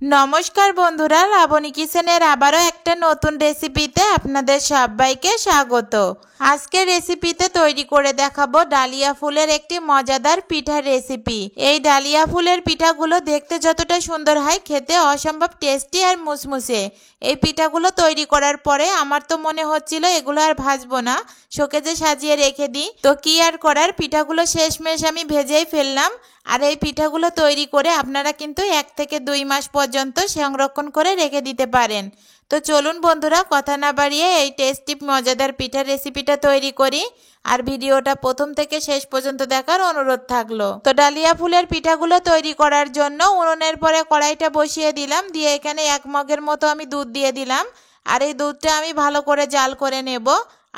নমস্কার বন্ধুরা, লাবণী কিচেনের আবারও একটা নতুন রেসিপিতে আপনাদের সবাইকে স্বাগত। আজকের রেসিপিতে তৈরি করে দেখাবো ডালিয়া ফুলের একটি মজাদার পিঠার রেসিপি। এই ডালিয়া ফুলের পিঠাগুলো দেখতে যতটা সুন্দর হয়, খেতে অসম্ভব টেস্টি আর মুসমুসে। এই পিঠাগুলো তৈরি করার পরে আমার তো মনে হচ্ছিল এগুলো আর ভাজবো না, শোকেজে সাজিয়ে রেখে দিই। তো কি আর করার, পিঠাগুলো শেষমেশ আমি ভেজেই ফেললাম। আর এই পিঠাগুলো তৈরি করে আপনারা কিন্তু 1 থেকে 2 মাস পর্যন্ত সংরক্ষণ করে রেখে দিতে পারেন। তো চলুন বন্ধুরা, কথা না বাড়িয়ে এই টেস্টি মজাদার পিঠার রেসিপিটা তৈরি করি। আর ভিডিওটা প্রথম থেকে শেষ পর্যন্ত দেখার অনুরোধ থাকলো। তো ডালিয়া ফুলের পিঠাগুলো তৈরি করার জন্য উনুনের পরে কড়াইটা বসিয়ে দিলাম, দিয়ে এখানে 1 মগের মতো আমি দুধ দিয়ে দিলাম। আর এই দুধটা আমি ভালো করে জাল করে নেব।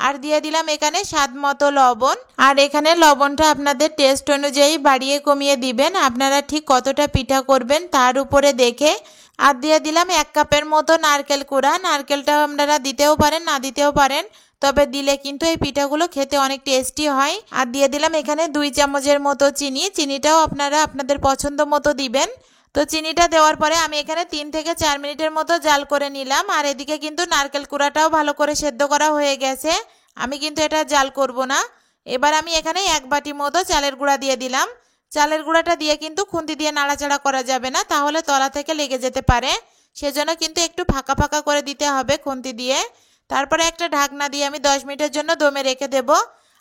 আর দিয়ে দিলাম এখানে স্বাদ মতো লবণ। আর এখানে লবণটা আপনাদের টেস্ট অনুযায়ী বাড়িয়ে কমিয়ে দিবেন, আপনারা ঠিক কতটা পিঠা করবেন তার উপরে দেখে। আর দিয়ে দিলাম 1 কাপের মতো নারকেল কুড়া। নারকেলটা আপনারা দিতেও পারেন, না দিতেও পারেন, তবে দিলে কিন্তু এই পিঠাগুলো খেতে অনেক টেস্টি হয়। আর দিয়ে দিলাম এখানে 2 চামচের মতো চিনি। চিনিটাও আপনারা আপনাদের পছন্দ মতো দিবেন। তো চিনিটা দেওয়ার পরে আমি এখানে 3 থেকে 4 মিনিটের মতো জাল করে নিলাম। আর এদিকে কিন্তু নারকেল কুড়াটাও ভালো করে সেদ্ধ করা হয়ে গেছে, আমি কিন্তু এটা জাল করব না। এবার আমি এখানে 1 বাটি মতো চালের গুঁড়া দিয়ে দিলাম। চালের গুঁড়াটা দিয়ে কিন্তু খুন্তি দিয়ে নাড়াচাড়া করা যাবে না, তাহলে তলা থেকে লেগে যেতে পারে। সেজন্য কিন্তু একটু ফাঁকা ফাঁকা করে দিতে হবে খুন্তি দিয়ে। তারপরে একটা ঢাকনা দিয়ে আমি 10 মিনিটের জন্য দমে রেখে দেব।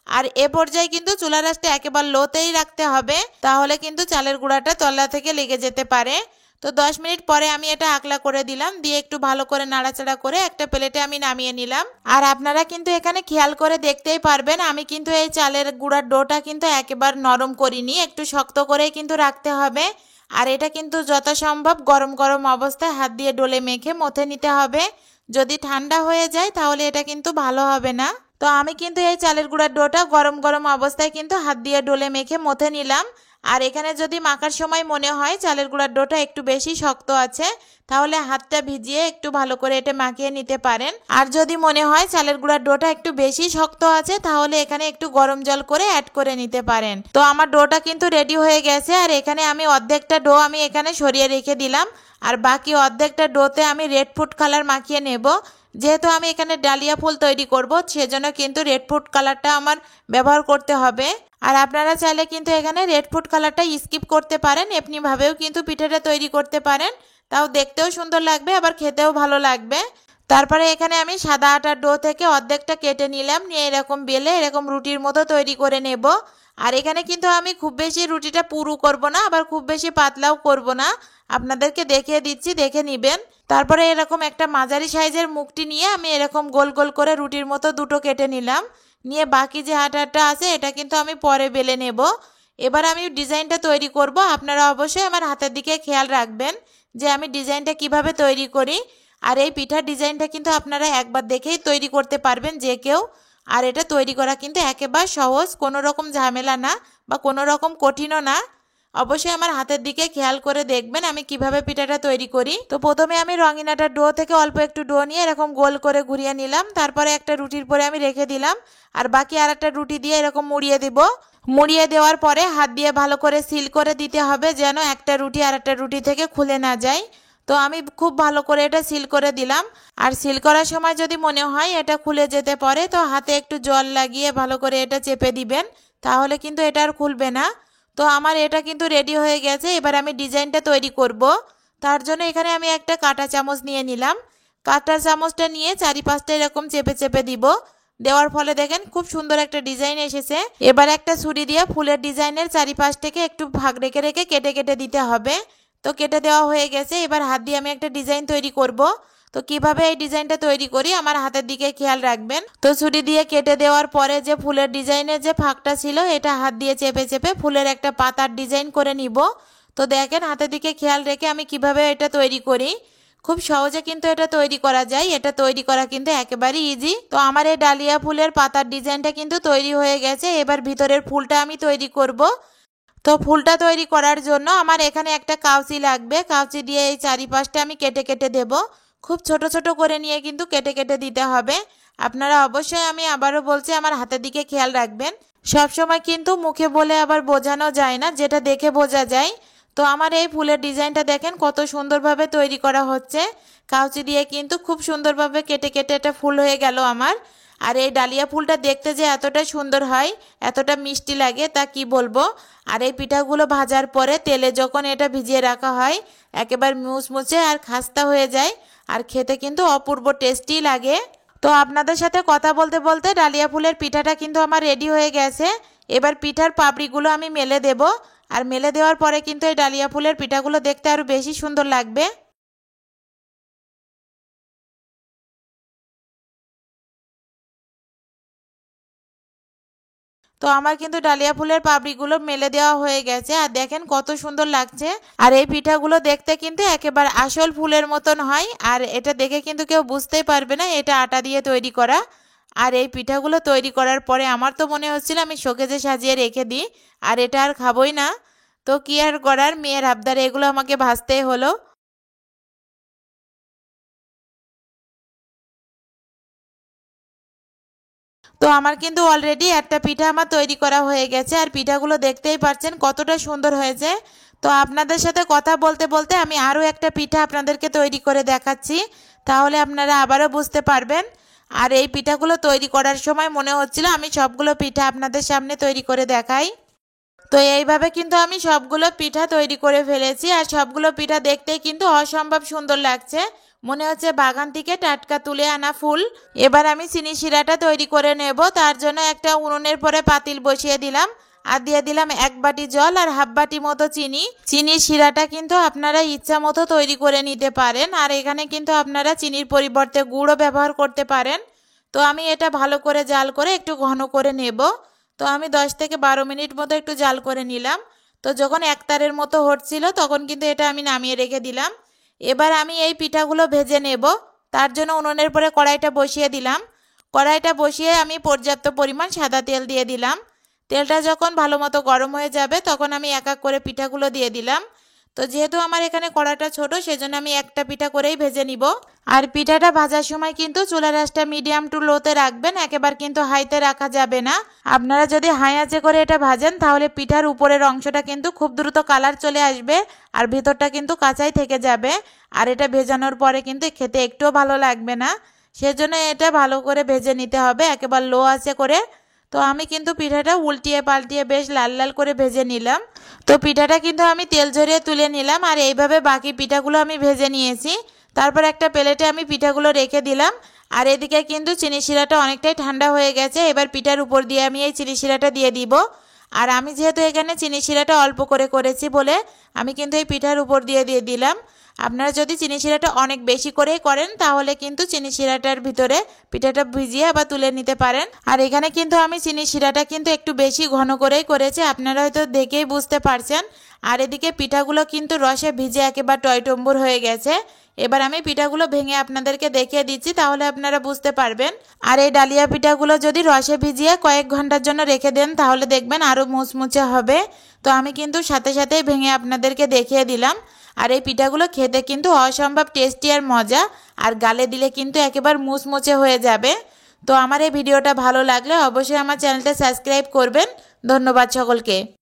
আর এ পর্যায়ে কিন্তু চুলার আঁচটা একেবারে লোতেই রাখতে হবে, তাহলে কিন্তু চালের গুঁড়াটা তলা থেকে লেগে যেতে পারে। তো 10 মিনিট পরে আমি এটা আকলা করে দিলাম, দিয়ে একটু ভালো করে নাড়াচাড়া করে একটা প্লেটে আমি নামিয়ে নিলাম। আর আপনারা কিন্তু এখানে খেয়াল করে দেখতেই পারবেন, আমি কিন্তু এই চালের গুঁড়ার ডোটা কিন্তু একেবারে নরম করিনি, একটু শক্ত করেই কিন্তু রাখতে হবে। আর এটা কিন্তু যথাসম্ভব গরম গরম অবস্থায় হাত দিয়ে ডলে মেখে মথে নিতে হবে। যদি ঠান্ডা হয়ে যায় তাহলে এটা কিন্তু ভালো হবে না। তো আমি কিন্তু এই চালের গুঁড়ার ডোটা গরম গরম অবস্থায় কিন্তু হাত দিয়ে ডলে মেখে মথে নিলাম। আর এখানে যদি মাখার সময় মনে হয় চালের গুঁড়ার ডোটা একটু বেশি শক্ত আছে, তাহলে হাতটা ভিজিয়ে একটু ভালো করে এটা মাখিয়ে নিতে পারেন। আর যদি মনে হয় চালের গুঁড়ার ডোটা একটু বেশি শক্ত আছে, তাহলে এখানে একটু গরম জল করে অ্যাড করে নিতে পারেন। তো আমার ডোটা কিন্তু রেডি হয়ে গেছে। আর এখানে আমি অর্ধেকটা ডো আমি এখানে সরিয়ে রেখে দিলাম, আর বাকি অর্ধেকটা ডোতে আমি রেড ফুড কালার মাখিয়ে নেব। যেহেতু আমি এখানে ডালিয়া ফুল তৈরি করব, সেজন্য কিন্তু রেড ফুড কালারটা আমার ব্যবহার করতে হবে। আর আপনারা চাইলে কিন্তু এখানে রেড ফুড কালারটা স্কিপ করতে পারেন, এমনিভাবেও কিন্তু পিঠাটা তৈরি করতে পারেন, তাও দেখতেও সুন্দর লাগবে, আবার খেতেও ভালো লাগবে। তারপরে এখানে আমি সাদা আটার ডো থেকে অর্ধেকটা কেটে নিলাম, নিয়ে এরকম বেলে এরকম রুটির মতো তৈরি করে নেব। আর এখানে কিন্তু আমি খুব বেশি রুটিটা পুরু করব না, আবার খুব বেশি পাতলাও করব না, আপনাদেরকে দেখিয়ে দিচ্ছি, দেখে নেবেন। তারপরে এরকম একটা মাঝারি সাইজের মুখটি নিয়ে আমি এরকম গোল গোল করে রুটির মতো দুটো কেটে নিলাম, নিয়ে বাকি যে আটাটা আছে এটা কিন্তু আমি পরে বেলে নেব। এবার আমি ডিজাইনটা তৈরি করব, আপনারা অবশ্যই আমার হাতের দিকে খেয়াল রাখবেন যে আমি ডিজাইনটা কিভাবে তৈরি করি। আর এই পিঠার ডিজাইনটা কিন্তু আপনারা একবার দেখেই তৈরি করতে পারবেন যে কেউ। আর এটা তৈরি করা কিন্তু একেবারে সহজ, কোনো রকম ঝামেলা না বা কোনো রকম কঠিনও না। অবশ্যই আমার হাতের দিকে খেয়াল করে দেখবেন আমি কিভাবে পিঠাটা তৈরি করি। তো প্রথমে আমি রঙিন আটার ডো থেকে অল্প একটু ডো নিয়ে এরকম গোল করে ঘুরিয়ে নিলাম, তারপরে একটা রুটির পরে আমি রেখে দিলাম। আর বাকি আর একটা রুটি দিয়ে এরকম মুড়িয়ে দিব। মুড়িয়ে দেওয়ার পরে হাত দিয়ে ভালো করে সিল করে দিতে হবে, যেন একটা রুটি আর একটা রুটি থেকে খুলে না যায়। তো আমি খুব ভালো করে এটা সিল করে দিলাম। আর সিল করার সময় যদি মনে হয় এটা খুলে যেতে পারে, তো হাতে একটু জল লাগিয়ে ভালো করে এটা চেপে দিবেন, তাহলে কিন্তু এটা আর খুলবে না। তো আমার এটা কিন্তু রেডি হয়ে গেছে। এবার আমি ডিজাইনটা তৈরি করব। তার জন্য এখানে আমি একটা কাঁটা চামচ নিয়ে নিলাম। কাঁটা চামচটা নিয়ে চারিপাশটা এরকম চেপে চেপে দিব। দেওয়ার ফলে দেখেন খুব সুন্দর একটা ডিজাইন এসেছে। এবার একটা ছুরি দিয়ে ফুলের ডিজাইনের চারিপাশ থেকে একটু ভাগ রেখে রেখে কেটে কেটে দিতে হবে। তো কেটে দেওয়া হয়ে গেছে। এবার হাত দিয়ে আমি একটা ডিজাইন তৈরি করব। তো কিভাবে এই ডিজাইনটা তৈরি করি আমার হাতের দিকে খেয়াল রাখবেন। তো ছুরি দিয়ে কেটে দেওয়ার পরে যে ফুলের ডিজাইনের যে ফাঁকটা ছিল, এটা হাত দিয়ে চেপে চেপে ফুলের একটা পাতার ডিজাইন করে নিব। তো দেখেন হাতের দিকে খেয়াল রেখে আমি কিভাবে এটা তৈরি করি। খুব সহজে কিন্তু এটা তৈরি করা যায়, এটা তৈরি করা কিন্তু একেবারে ইজি। তো আমার এই ডালিয়া ফুলের পাতার ডিজাইনটা কিন্তু তৈরি হয়ে গেছে। এবার ভিতরের ফুলটা আমি তৈরি করব। তো ফুলটা তৈরি করার জন্য আমার এখানে একটা কাউচি লাগবে। কাউচি দিয়ে এই চারিপাশটা আমি কেটে কেটে দেব। খুব ছোট ছোট করে নিয়ে কিন্তু কেটে কেটে দিতে হবে। আপনারা অবশ্যই, আমি আবারও বলছি, আমার হাতের দিকে খেয়াল রাখবেন। সব সময় কিন্তু মুখে বলে আবার বোঝানো যায় না, যেটা দেখে বোঝা যায়। তো আমার এই ফুলের ডিজাইনটা দেখেন কত সুন্দরভাবে তৈরি করা হচ্ছে। কাউচি দিয়ে কিন্তু খুব সুন্দরভাবে কেটে কেটে এটা ফুল হয়ে গেল আমার। আর এই ডালিয়া ফুলটা দেখতে যে এতটা সুন্দর হয়, এতটা মিষ্টি লাগে তা কি বলবো। আর এই পিঠাগুলো ভাজার পরে তেলে যখন এটা ভিজিয়ে রাখা হয় একেবারে মুচমুচে আর খাস্তা হয়ে যায়, আর খেতে কিন্তু অপূর্ব টেস্টি লাগে। তো আপনাদের সাথে কথা বলতে বলতে ডালিয়া ফুলের পিঠাটা কিন্তু আমার রেডি হয়ে গেছে। এবার পিঠার পাপড়িগুলো আমি মেলে দেব, আর মেলে দেওয়ার পরে কিন্তু এই ডালিয়া ফুলের পিঠাগুলো দেখতে আরও বেশি সুন্দর লাগবে। তো আমার কিন্তু ডালিয়া ফুলের পাপড়িগুলো মেলে দেওয়া হয়ে গেছে, আর দেখেন কত সুন্দর লাগছে। আর এই পিঠাগুলো দেখতে কিন্তু একেবারে আসল ফুলের মতন হয়, আর এটা দেখে কিন্তু কেউ বুঝতেই পারবে না এটা আটা দিয়ে তৈরি করা। আর এই পিঠাগুলো তৈরি করার পরে আমার তো মনে হচ্ছিল আমি শোকেজে সাজিয়ে রেখে দিই, আর এটা আর খাবোই না। তো কি আর করার, মেয়ের আবদারে এগুলো আমাকে ভাজতেই হলো। তো আমার কিন্তু অলরেডি একটা পিঠা আমার তৈরি করা হয়ে গেছে, আর পিঠাগুলো দেখতেই পাচ্ছেন কতটা সুন্দর হয়েছে। তো আপনাদের সাথে কথা বলতে বলতে আমি আরও একটা পিঠা আপনাদেরকে তৈরি করে দেখাচ্ছি, তাহলে আপনারা আবারও বুঝতে পারবেন। আর এই পিঠাগুলো তৈরি করার সময় মনে হচ্ছিল আমি সবগুলো পিঠা আপনাদের সামনে তৈরি করে দেখাই। তো এইভাবে কিন্তু আমি সবগুলো পিঠা তৈরি করে ফেলেছি, আর সবগুলো পিঠা দেখতেই কিন্তু অসম্ভব সুন্দর লাগছে, মনে হচ্ছে বাগান থেকে টাটকা তুলে আনা ফুল। এবার আমি চিনি শিরাটা তৈরি করে নেব। তার জন্য একটা উনুনের পরে পাতিল বসিয়ে দিলাম, আর দিয়ে দিলাম 1 বাটি জল আর হাফ বাটি মতো চিনি। চিনির শিরাটা কিন্তু আপনারা ইচ্ছা মতো তৈরি করে নিতে পারেন, আর এখানে কিন্তু আপনারা চিনির পরিবর্তে গুড়ও ব্যবহার করতে পারেন। তো আমি এটা ভালো করে জাল করে একটু ঘন করে নেব। তো আমি 10 থেকে 12 মিনিট মতো একটু জাল করে নিলাম। তো যখন একতারের মতো হচ্ছিল তখন কিন্তু এটা আমি নামিয়ে রেখে দিলাম। এবার আমি এই পিঠাগুলো ভেজে নেব। তার জন্য উনুনের পরে কড়াইটা বসিয়ে দিলাম। কড়াইটা বসিয়ে আমি পর্যাপ্ত পরিমাণ সাদা তেল দিয়ে দিলাম। তেলটা যখন ভালো মতো গরম হয়ে যাবে তখন আমি এক এক করে পিঠাগুলো দিয়ে দিলাম। তো যেহেতু আমার এখানে কড়াইটা ছোট, সেজন্য আমি একটা পিঠা করেই ভেজে নিব। আর পিঠাটা ভাজার সময় কিন্তু চুলার আঁচটা মিডিয়াম টু লোতে রাখবেন, একেবারে কিন্তু হাইতে রাখা যাবে না। আপনারা যদি হাই আঁচে করে এটা ভাজেন তাহলে পিঠার উপরের অংশটা কিন্তু খুব দ্রুত কালার চলে আসবে, আর ভিতরটা কিন্তু কাঁচাই থেকে যাবে। আর এটা ভেজানোর পরে কিন্তু খেতে একটুও ভালো লাগবে না, সেজন্য এটা ভালো করে ভেজে নিতে হবে একেবারে লো আঁচে করে। তো আমি কিন্তু পিঠাটা উল্টিয়ে পাল্টিয়ে বেশ লাল লাল করে ভেজে নিলাম। তো পিঠাটা কিন্তু আমি তেল ঝরিয়ে তুলে নিলাম, আর এইভাবে বাকি পিঠাগুলো আমি ভেজে নিয়েছি। তারপর একটা প্লেটে আমি পিঠাগুলো রেখে দিলাম। আর এদিকে কিন্তু চিনি শিরাটা অনেকটাই ঠান্ডা হয়ে গেছে। এবার পিঠার উপর দিয়ে আমি এই চিনি শিরাটা দিয়ে দিব। আর আমি যেহেতু এখানে চিনি শিরাটা অল্প করে করেছি বলে আমি কিন্তু এই পিঠার উপর দিয়ে দিলাম। আপনারা যদি চিনি শিরাটা অনেক বেশি করেই করেন তাহলে কিন্তু চিনি শিরাটার ভিতরে পিঠাটা ভিজিয়ে আবার তুলে নিতে পারেন। আর এখানে কিন্তু আমি চিনি শিরাটা কিন্তু একটু বেশি ঘন করেই করেছি, আপনারা হয়তো দেখেই বুঝতে পারছেন। আর এদিকে পিঠাগুলো কিন্তু রসে ভিজে একেবারে টইটম্বুর হয়ে গেছে। এবার আমি পিঠাগুলো ভেঙে আপনাদেরকে দেখিয়ে দিচ্ছি, তাহলে আপনারা বুঝতে পারবেন। আর এই ডালিয়া পিঠাগুলো যদি রসে ভিজিয়ে কয়েক ঘন্টার জন্য রেখে দেন তাহলে দেখবেন আরও মুচমুচে হবে। তো আমি কিন্তু সাথে সাথেই ভেঙে আপনাদেরকে দেখিয়ে দিলাম। আর এই পিঠাগুলো খেতে কিন্তু অসম্ভব টেস্টি আর মজা, আর গালে দিলে কিন্তু একেবারে মুচমুচে হয়ে যাবে। তো আমার এই ভিডিওটা ভালো লাগলে অবশ্যই আমার চ্যানেলটা সাবস্ক্রাইব করবেন। ধন্যবাদ সকলকে।